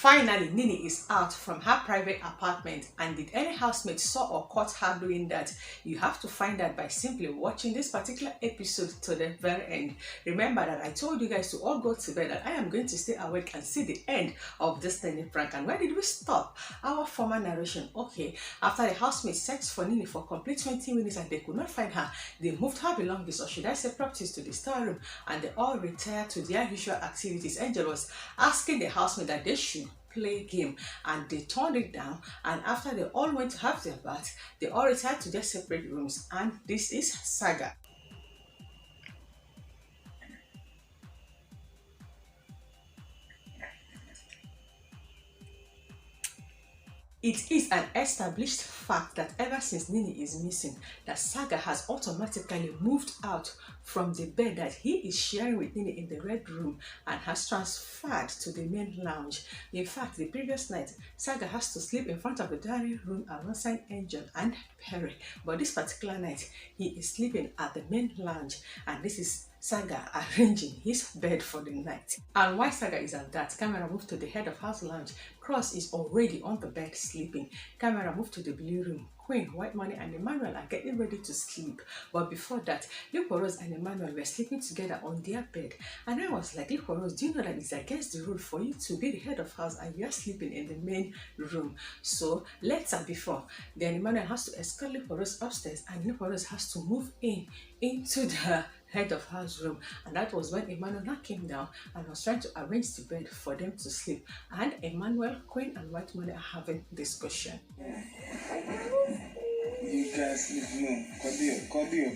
Finally, Nini is out from her private apartment, and did any housemate saw or caught her doing that? You have to find out by simply watching this particular episode to the very end. Remember that I told you guys to all go to bed and I am going to stay awake and see the end of this Nini prank. And where did we stop? Our former narration. Okay, after the housemaid searched for Nini for complete 20 minutes and they could not find her, they moved her belongings, or should I say properties, to the storeroom, and they all retired to their usual activities. Angel was asking the housemaid that they should play game, and they turned it down, and after they all went to have their bath, they all retired to their separate rooms. And this is Saga. It is an established fact that ever since Nini is missing, that Saga has automatically moved out from the bed that he is sharing with Nini in the red room and has transferred to the main lounge. In fact, the previous night, Saga has to sleep in front of the dining room alongside Angel and Pere. But this particular night, he is sleeping at the main lounge, and this is Saga arranging his bed for the night. And while Saga is at that, camera moved to the head of house lounge. Cross is already on the bed sleeping. Camera moved to the blue room. Queen, White Money, and Emmanuel are getting ready to sleep. But before that, Rose and Emmanuel were sleeping together on their bed. And I was like, Rose, do you know that it's against the rule for you to be the head of house and you're sleeping in the main room? So later, before, then Emmanuel has to escort Rose upstairs, and Rose has to move into the head of house room. And that was when Emmanuel came down and was trying to arrange the bed for them to sleep. And Emmanuel, Queen, and White Money are having discussion. You guys sleep no. Cordio.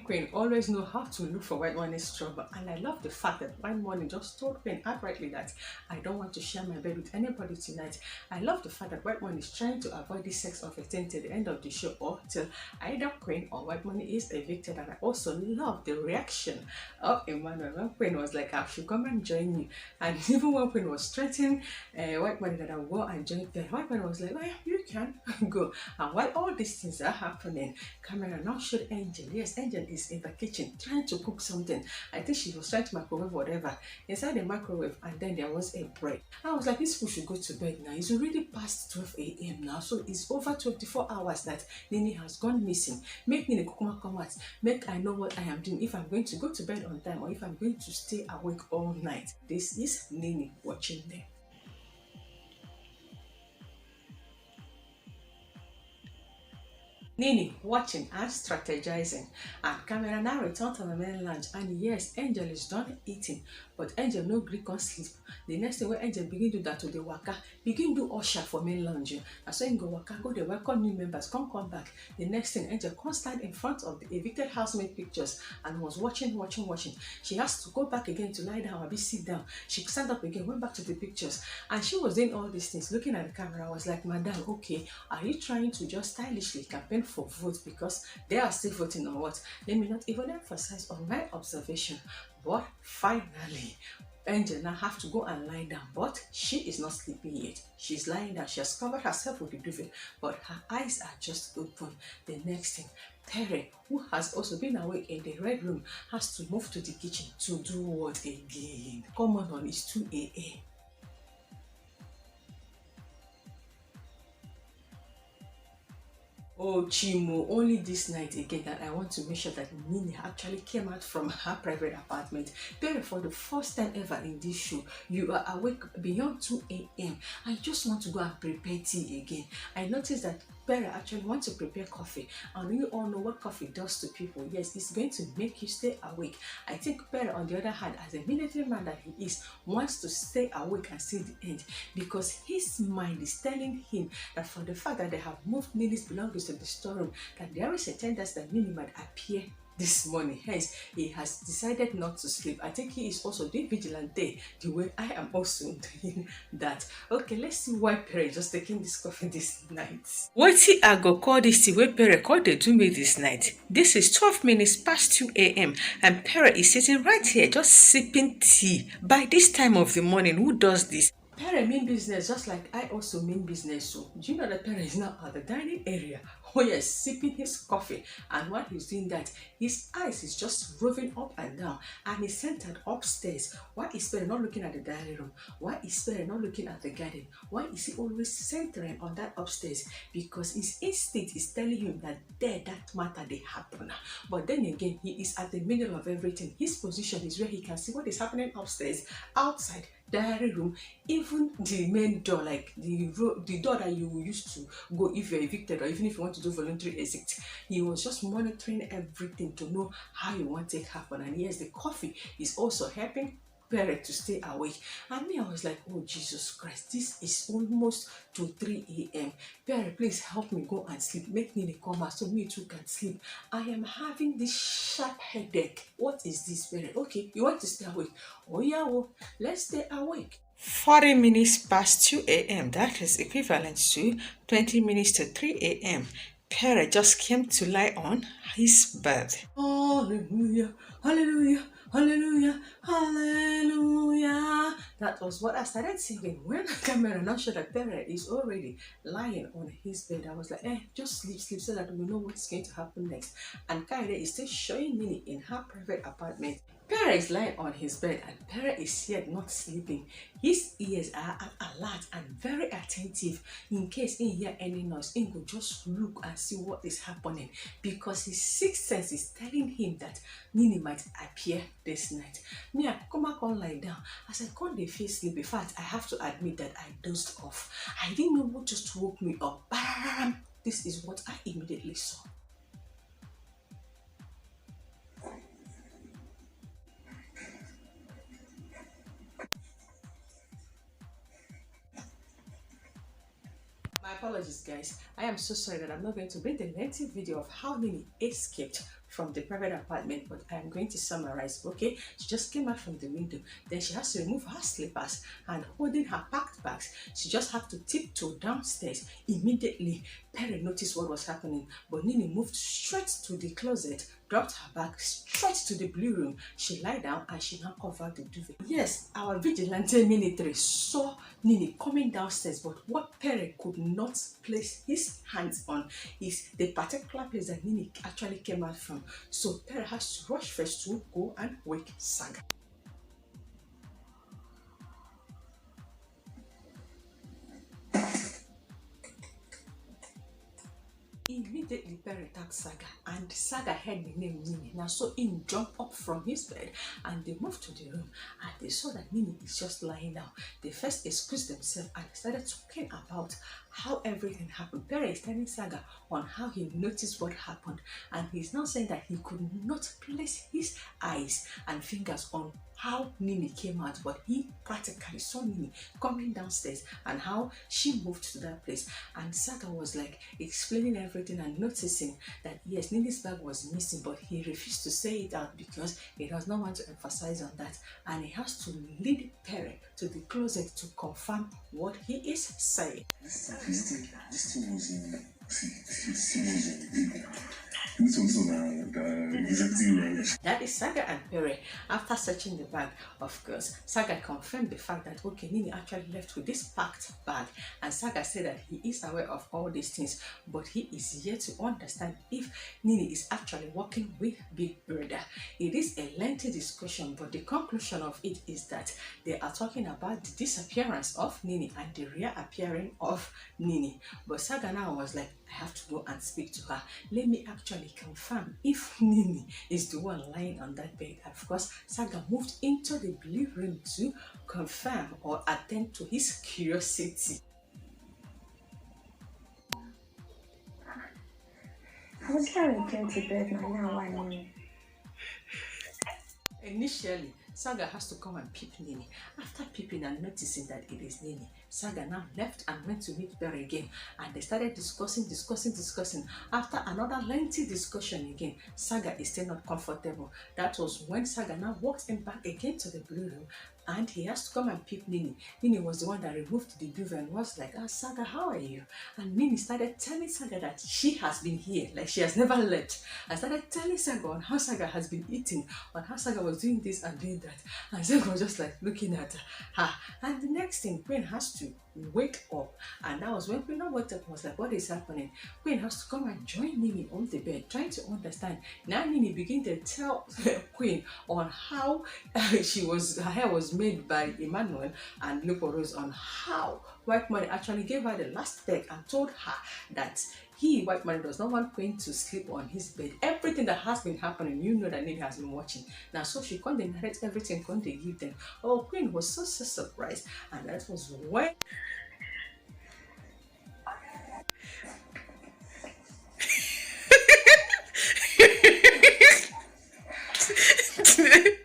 Queen always know how to look for White Money's trouble, and I love the fact that White Money just told Queen outrightly that I don't want to share my bed with anybody tonight. I love the fact that White Money is trying to avoid this sex of a thing till the end of the show, or till either Queen or White Money is evicted. And I also love the reaction of Emmanuel when Queen was like, I should come and join you. And even when Queen was threatening White Money that I will go and join them, White Money was like, well, you can go. And while all these things are happening, camera now showed Angel. Yes, Angel is in the kitchen trying to cook something. I think she was trying to microwave whatever inside the microwave, and then there was a break. I was like, this food should go to bed now. It's already past 12 a.m. now, so it's over 24 hours that Nini has gone missing. Make Nini Kukuma come out. Make I know what I am doing, if I'm going to go to bed on time or if I'm going to stay awake all night. This is Nini watching them. Nini watching and strategizing, and camera now return to the main lounge, and yes, Angel is done eating, but Angel no gree con sleep. The next thing when Angel begin do that to the waka, begin do usher for main lounge. And so he go waka, go they welcome new members, come back. The next thing, Angel can stand in front of the evicted housemate pictures and was watching. She has to go back again to lie down or be sit down. She stand up again, went back to the pictures, and she was doing all these things, looking at the camera. I was like, Madam, okay, are you trying to just stylishly campaign for votes because they are still voting on what? Let me not even emphasize on my observation. But finally, Angel now have to go and lie down, but she is not sleeping yet. She's lying down. She has covered herself with the duvet, but her eyes are just open. The next thing, Pere, who has also been awake in the red room, has to move to the kitchen to do what again? Come on, it's 2 a.m. Oh, Chimo, only this night again that I want to make sure that Nini actually came out from her private apartment. Pere, for the first time ever in this show, you are awake beyond 2 a.m. I just want to go and prepare tea again. I noticed that Pere actually wants to prepare coffee, and you all know what coffee does to people. Yes, it's going to make you stay awake. I think Pere, on the other hand, as a military man that he is, wants to stay awake and see the end, because his mind is telling him that for the fact that they have moved Nini's belongings to the storeroom, that there is a tendency that Nini might appear this morning. Hence, he has decided not to sleep. I think he is also doing vigilante the way I am also doing that. Okay, let's see why Pere is just taking this coffee this night. What I go call this the way Pere called they do me this night. This is 12 minutes past 2 a.m. and Pere is sitting right here just sipping tea. By this time of the morning, who does this? Pere mean business just like I also mean business. So do you know that Pere is now at the dining area? Oh yes, sipping his coffee, and while he's doing that, his eyes is just roving up and down, and he's centered upstairs. Why is Pere not looking at the dining room? Why is Pere not looking at the garden? Why is he always centering on that upstairs? Because his instinct is telling him that there that matter they happen. But then again, he is at the middle of everything. His position is where he can see what is happening upstairs, outside, diary room, even the main door, like the door that you used to go if you're evicted or even if you want to do voluntary exit. He was just monitoring everything to know how you want to take happen. And yes, the coffee is also helping Pere to stay awake. And me, I was like, oh Jesus Christ, this is almost to 3 a.m. Pere, please help me go and sleep. Make Nini come out so me too can sleep. I am having this sharp headache. What is this, Pere? Okay, you want to stay awake? Oh yeah, well, let's stay awake. 40 minutes past 2 a.m. That is equivalent to 20 minutes to 3 a.m. Pere just came to lie on his bed. Hallelujah, hallelujah, hallelujah, hallelujah. That was what I started singing when the camera now showed that Pere is already lying on his bed. I was like, just sleep, sleep, so that we know what's going to happen next. And Kaide is still showing Nini in her private apartment. Pere is lying on his bed and Pere is yet not sleeping. His ears are alert and very attentive. In case he hear any noise, he will just look and see what is happening, because his sixth sense is telling him that Nini might appear this night. Me, I come back on lie down. As I can't dey feel sleep. In fact, I have to admit that I dozed off. I didn't know what just woke me up. Bam! This is what I immediately saw. My apologies, guys. I am so sorry that I'm not going to bring the lengthy video of how Nini escaped from the private apartment, but I am going to summarize. Okay, she just came out from the window, then she has to remove her slippers, and holding her packed bags, she just had to tiptoe downstairs. Immediately, Pere noticed what was happening, but Nini moved straight to the closet, dropped her bag straight to the blue room. She lied down and she now covered the duvet. Yes, our vigilante military saw Nini coming downstairs, but what Pere could not place his hands on is the particular place that Nini actually came out from. So Pere has to rush first to go and wake Saga. Immediately Pere attacked Saga, and Saga heard the name Nini. Now so he jumped up from his bed and they moved to the room, and they saw that Nini is just lying down. They first excused themselves and started talking about how everything happened. Pere is telling Saga on how he noticed what happened, and he's now saying that he could not place his eyes and fingers on how Nini came out, but he practically saw Nini coming downstairs and how she moved to that place. And Saga was like explaining everything and noticing that yes, Nini's bag was missing, but he refused to say it out because he does not want to emphasize on that, and he has to lead Pere to the closet to confirm what he is saying. This thing was in. This thing was in. That is Saga and Pere. After searching the bag, of course, Saga confirmed the fact that okay, Nini actually left with this packed bag, and Saga said that he is aware of all these things, but he is yet to understand if Nini is actually working with Big Brother. It is a lengthy discussion, but the conclusion of it is that they are talking about the disappearance of Nini and the reappearing of Nini. But Saga now was like, I have to go and speak to her. Let me actually confirm if Nini is the one lying on that bed. Of course, Saga moved into the blue room to confirm or attend to his curiosity. I was trying to get to bed now. I know. Initially, Saga has to come and peep Nini. After peeping and noticing that it is Nini, Saga now left and went to meet Pere again, and they started discussing. After another lengthy discussion again, Saga is still not comfortable. That was when Saga now walked him back again to the blue room and he has to come and pick Nini. Nini was the one that removed the duvet and was like, ah, Saga, how are you? And Nini started telling Saga that she has been here, like she has never left. I started telling Saga on how Saga has been eating, on how Saga was doing this and doing that. And Saga was just like looking at her. And the next thing, Queen has to wake up. And that was when Queen waked up and was like, what is happening? Queen has to come and join Nini on the bed, trying to understand. Now Nini began to tell Queen on how her hair was made by Emmanuel and Leopold, on how White Money actually gave her the last peg and told her that White Money, does not want Queen to sleep on his bed. Everything that has been happening, you know that Nini has been watching. Now, so she couldn't narrate everything, couldn't give them. Oh, Queen was so surprised. And that was when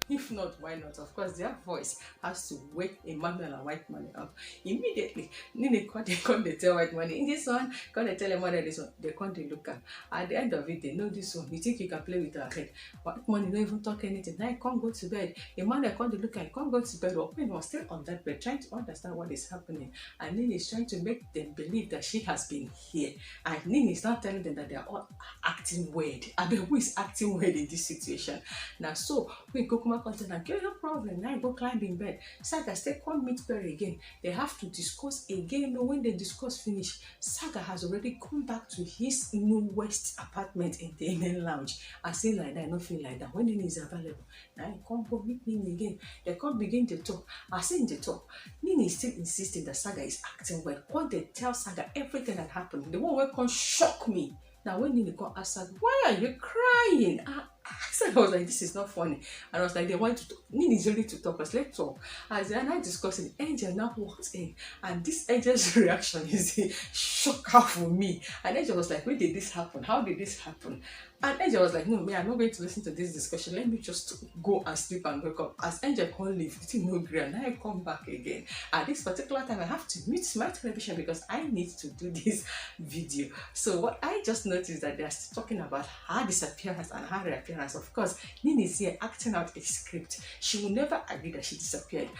if not, why not? Of course, their voice has to wake Emmanuel and White Money up. Immediately, Nini can't tell White Money, in this one, can't tell Emmanuel this one, they can't look at. At the end of it, they know this one. You think you can play with her head. White Money don't even talk anything. Now, I can't go to bed. Emmanuel can't look at, can't go to bed. Queen was still on that bed, trying to understand what is happening. And Nini is trying to make them believe that she has been here. And Nini is not telling them that they are all acting weird. I mean, who is acting weird in this situation? Now, so we go come content and get no problem. Now I go climb in bed. Saga say come meet Pere again. They have to discuss again. No, when they discuss finish, Saga has already come back to his new west apartment in the main lounge. I say like that, I don't feel like that. When Nini is available, now I come go meet Nini again. They come begin to talk. I say in the talk, Nini is still insisting that Saga is acting well. When they tell Saga everything that happened, the one will come shock me. Now when Nini come ask Saga, why are you crying? I was like, this is not funny. And I was like, they want to talk. Nini is ready to talk. Let's talk. As they are now discussing, Angel now walks in. And this Angel's reaction is a shocker for me. And Angel was like, when did this happen? How did this happen? And Angel was like, no, me, I'm not going to listen to this discussion. Let me just go and sleep and wake up. As Angel can't leave, it's no great. And I come back again. At this particular time, I have to mute my television because I need to do this video. So what I just noticed that they're still talking about her disappearance and her reappearance. Of course, Nini is here acting out a script. She will never agree that she disappeared.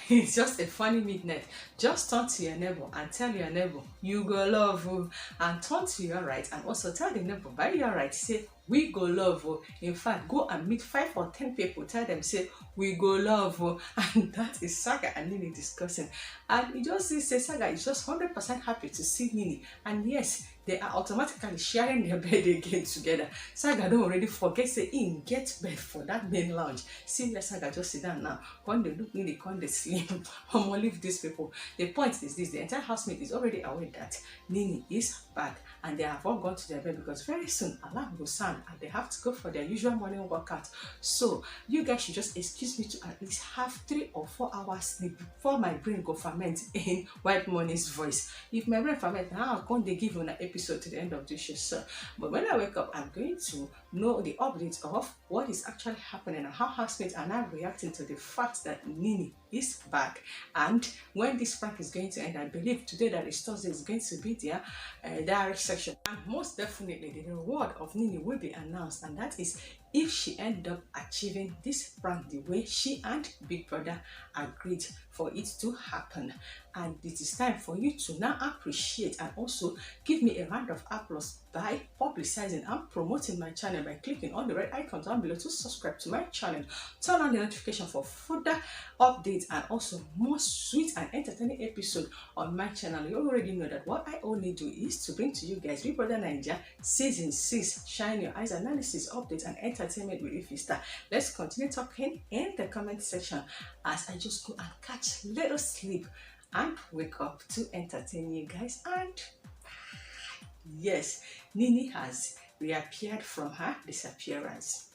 It's just a funny midnight. Just turn to your neighbor and tell your neighbor, you go love who, and turn to your right and also tell the neighbor by your right, say, we go love who. In fact, go and meet 5 or 10 people, tell them, say, we go love who. And that is Saga and Nini discussing. And you just see, say, Saga is just 100% happy to see Nini. And yes, they are automatically sharing their bed again together. Saga don't already forget, say, in get bed for that main lounge. See where Saga just sit down now. When they look Nini, when they sleep, I'm gonna leave these people. The point is this, the entire housemate is already aware that Nini is back and they have all gone to their bed because very soon alarm will sound and they have to go for their usual morning workout. So you guys should just excuse me to at least have 3 or 4 hours sleep before my brain go ferment in White Money's voice. If my brain ferment, now I'm going to give you an episode to the end of this show, sir. But when I wake up, I'm going to know the updates of what is actually happening and how housemates are now reacting to the fact that Nini is back. And when this prank is going to end, I believe today that is Thursday is going to be their direct section. And most definitely the reward of Nini will be announced, and that is if she ended up achieving this prank the way she and Big Brother agreed for it to happen. And it is time for you to now appreciate and also give me a round of applause by publicizing and promoting my channel by clicking on the red icon down below to subscribe to my channel. Turn on the notification for further updates and also more sweet and entertaining episodes on my channel. You already know that what I only do is to bring to you guys Big Brother Naija Season 6 Shine Your Eyes analysis, updates and entertainment with Ifista. Let's continue talking in the comment section as I just go and catch little sleep and wake up to entertain you guys. And yes, Nini has reappeared from her disappearance.